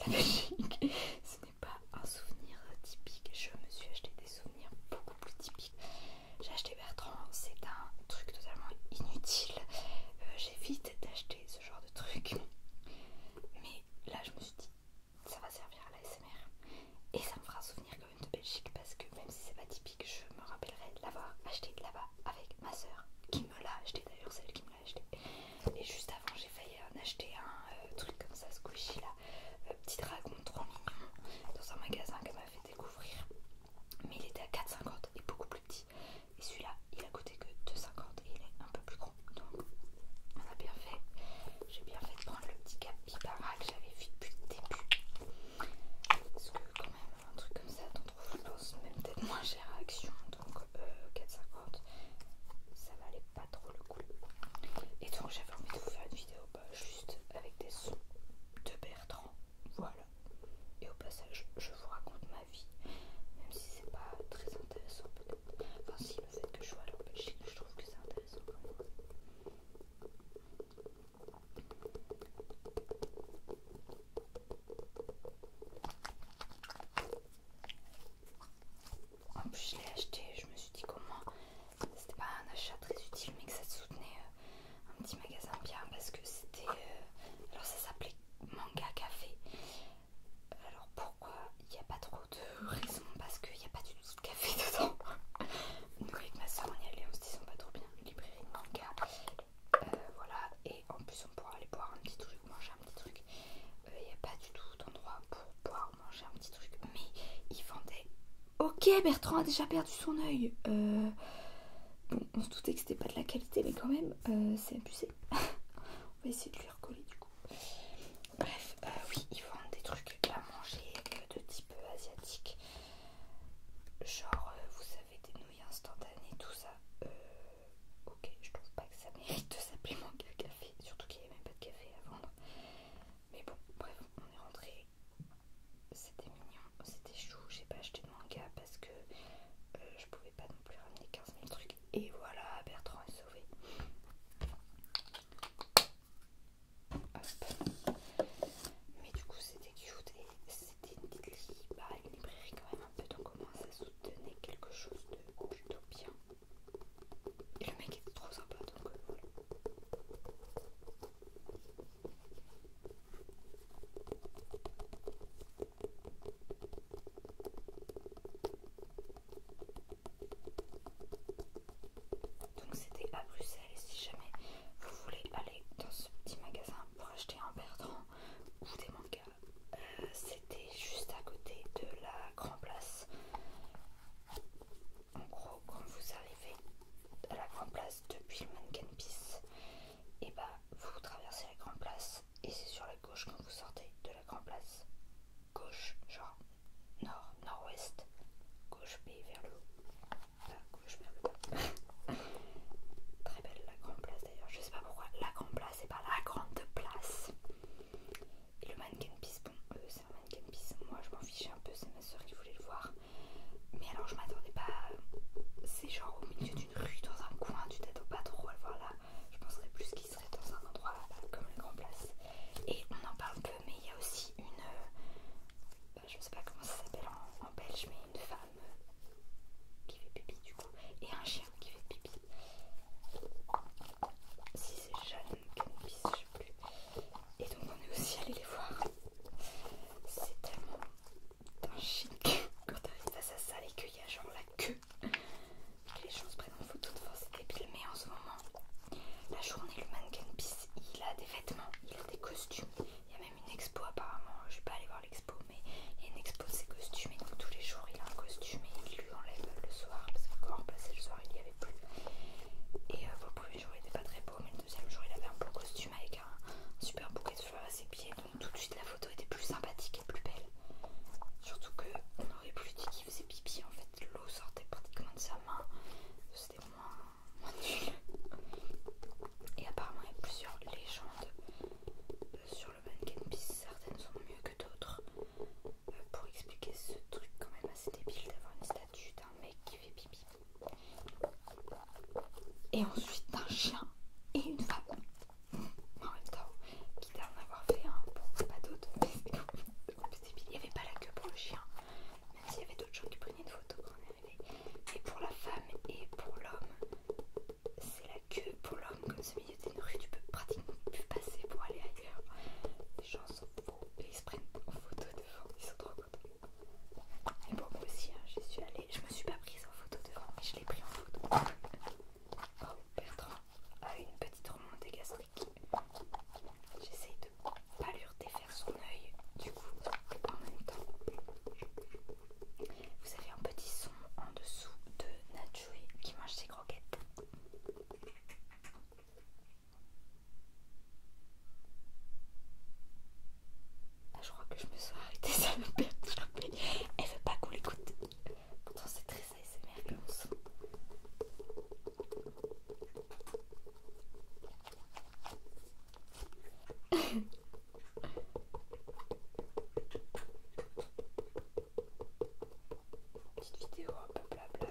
Belgique. Ce n'est pas un souvenir typique. Je me suis acheté des souvenirs beaucoup plus typiques. J'ai acheté Bertrand, c'est un truc totalement inutile. J'évite d'acheter ce genre de truc. Mais là, je me suis dit, ça va servir à l'ASMR. Et ça me fera un souvenir quand même de Belgique parce que même si c'est pas typique, je me rappellerai de l'avoir acheté là-bas avec ma soeur qui me l'a acheté d'ailleurs, celle qui me l'a acheté. Et juste avant, j'ai failli en acheter un truc comme ça, squishy là, petit dragon trop mignon, dans un magasin qu'elle m'a fait découvrir. Mais il était à 4,50 et beaucoup plus petit. Et celui-là, il a coûté que 2,50 et il est un peu plus gros. Donc, on a bien fait. J'ai bien fait de prendre le petit capybara que j'avais vu depuis le début. Parce que quand même, un truc comme ça, t'en trouves, je pense, même peut-être moins cher à Action. Donc 4,50, ça valait pas trop le coup. Et donc j'avais envie de vous faire une vidéo juste avec des sons de Bertrand. Voilà. Et au passage, je vous raconte ma vie. Même si c'est pas très intéressant peut-être. Enfin si, le fait que je sois allée en Belgique, je trouve que c'est intéressant quand même. En plus je l'ai acheté, je me suis dit comment c'était pas un achat très utile mais que ça soutenait un petit magasin bien parce que c'était alors ça s'appelait Manga Café. Alors pourquoi il n'y a pas trop de raisons parce qu'il n'y a pas du tout de café dedans. Donc avec ma soeur on y allait, on se disant pas trop bien, une librairie de manga. Voilà, et en plus on pourra aller boire un petit truc, manger un petit truc. Il n'y a pas du tout d'endroit pour boire, manger un petit truc, mais ils vendaient. Ok, Bertrand a déjà perdu son œil. Bon, on se doutait que c'était pas de la qualité, mais quand même, c'est abusé. On va essayer de lui recoller du coup. Bref, oui, ils vendent des trucs à manger de type asiatique. Genre, vous savez, des nouilles instantanées, tout ça. Ok, je trouve pas que ça mérite de s'appeler Manga Café, surtout qu'il n'y avait même pas de café à vendre. Mais bon, bref, on est rentré. C'était mignon, c'était chou. J'ai pas acheté de manga parce que je pouvais pas non plus ramener 15 000 trucs. Et voilà, Bertrand est sauvé. Hop. Mais du coup, c'était cute et c'était une librairie quand même un peu. Donc au moins, ça soutenait quelque chose de plutôt bien. Et le mec était trop sympa, donc voilà. Donc c'était à Bruxelles et si jamais vous voulez aller dans ce petit magasin pour acheter un Bertrand ou des mangas, c'était juste à côté de la Grand Place. En gros, quand vous arrivez à la Grand Place depuis le Mannequin Peace, et bah vous traversez la Grand Place et c'est sur la gauche quand vous sortez de la Grand Place. Gauche, genre nord, nord-ouest, gauche B vers le haut, pas gauche vers le bas. Très belle la Grande Place d'ailleurs, je sais pas pourquoi la Grande Place et pas la Grande Place. Et le Mannequin Peace, bon, c'est un Mannequin Peace, moi je m'en fichais un peu, c'est ma soeur qui voulait le voir. Mais alors je m'attendais pas, c'est genre au milieu d'une rue, dans un coin, tu t'attends pas trop à le voir là. Je penserais plus qu'il serait dans un endroit comme la Grande Place. Et on en parle peu, mais il y a aussi une, je sais pas comment ça s'appelle en belge, mais une femme veut perturber. Elle veut pas qu'on l'écoute. Pourtant c'est très ASMR comme son. Petite vidéo un peu blabla.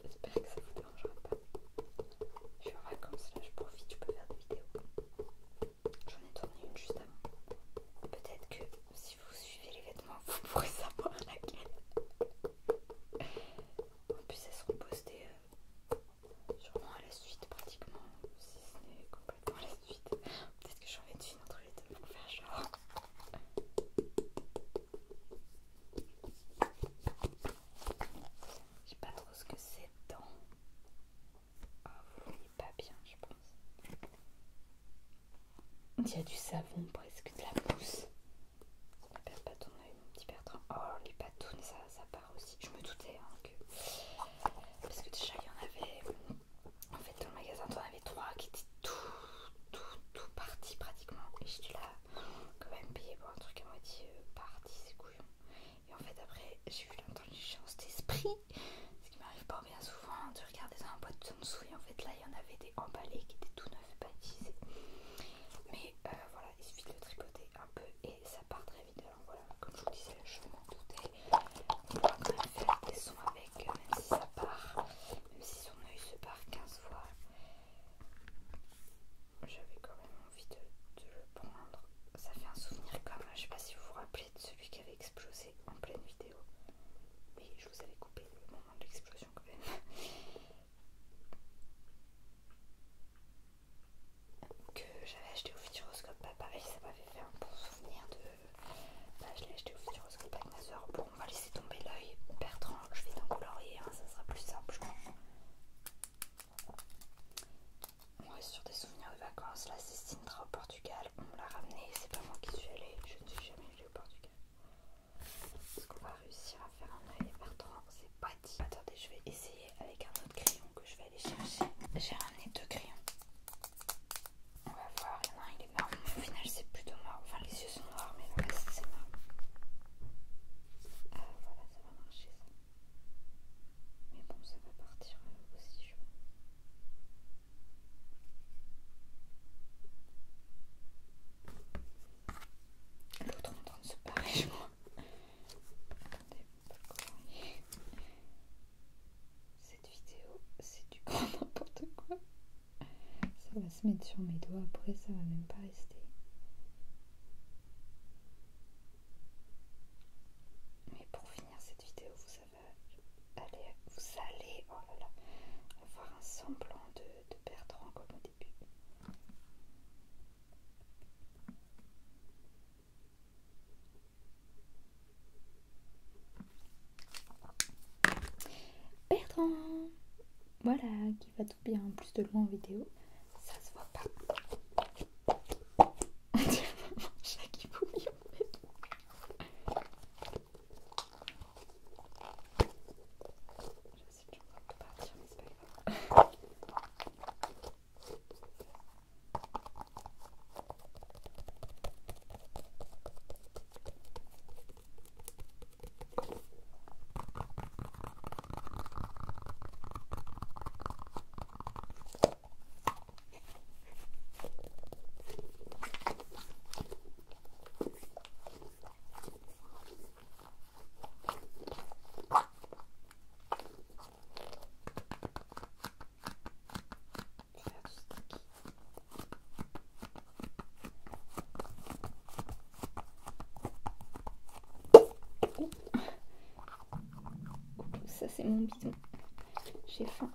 J'espère que ça vous dérangera pas. Je suis en vacances là, je profite, je peux faire des vidéos. J'en ai tourné une juste avant. Peut-être que si vous suivez les vêtements, vous pourrez savoir laquelle. En plus, elles seront postées sûrement à la suite, pratiquement, si ce n'est complètement à la suite. Peut-être que j'en vais de fine entre les deux pour faire genre. Je sais pas trop ce que c'est dedans. Ah, vous voyez pas bien, je pense. Il y a du savon, presque de la mousse. Ne perds pas ton œil, mon petit Bertrand. Oh, les patounes, ça part aussi. Je me doutais hein, que. Parce que déjà, il y en avait. En fait, dans le magasin, t'en avais 3 qui étaient tout partis pratiquement. Et j'étais là, quand même payé pour un truc à moitié parti, c'est couillon. Et en fait, après, j'ai eu l'intelligence d'esprit, ce qui m'arrive pas bien souvent, de regarder dans la boîte en dessous. Et en fait, là, il y en avait des emballés qui étaient tout neufs, pas utilisés. Mais voilà, il suffit de le tricoter un peu et ça part très vite. Alors voilà, comme je vous disais, je m'en doutais. On pourra quand même faire des sons avec, même si ça part, même si son œil se part 15 fois. J'avais quand même envie de le prendre. Ça fait un souvenir comme, je sais pas si vous vous rappelez de celui qui avait explosé en pleine vidéo. Mais je vous avais coupé le moment de l'explosion quand même. Que j'avais acheté au Futuroscope, bah pareil, ça m'avait fait un bon souvenir de. Bah, je l'ai acheté au Futuroscope avec ma soeur. Bon, on va laisser tomber l'œil. Bertrand, je vais t'en colorier, hein, ça sera plus simple, je pense. On reste sur des souvenirs de vacances. Là, c'est Sintra au Portugal. On me l'a ramené, c'est pas moi qui suis allée. Je ne suis jamais allée au Portugal. Est-ce qu'on va réussir à faire un œil, Bertrand? C'est pas dit. Attendez, je vais essayer avec un autre crayon que je vais aller chercher. J'ai ramené 2 crayons. On va voir, il y en a un, il est marron, mais au final c'est plutôt noir. Enfin, les yeux sont noirs, mais le reste c'est marron. Ah, voilà, ça va marcher ça. Mais bon, ça va partir aussi, je pense. L'autre en train de se parer, je crois. Attendez, on peut le colorier. Cette vidéo, c'est du grand n'importe quoi. Ça va se mettre sur mes doigts, après ça va même pas rester. Mais pour finir cette vidéo, vous allez oh là là, avoir un semblant de Bertrand comme au début. Bertrand, voilà, qui va tout bien en plus de loin en vidéo. Ça se voit pas. On dirait vraiment un chat qui bouille en fait. Je sais toujours pas de partir, mais c'est pas grave. Ça c'est mon bidon. J'ai faim.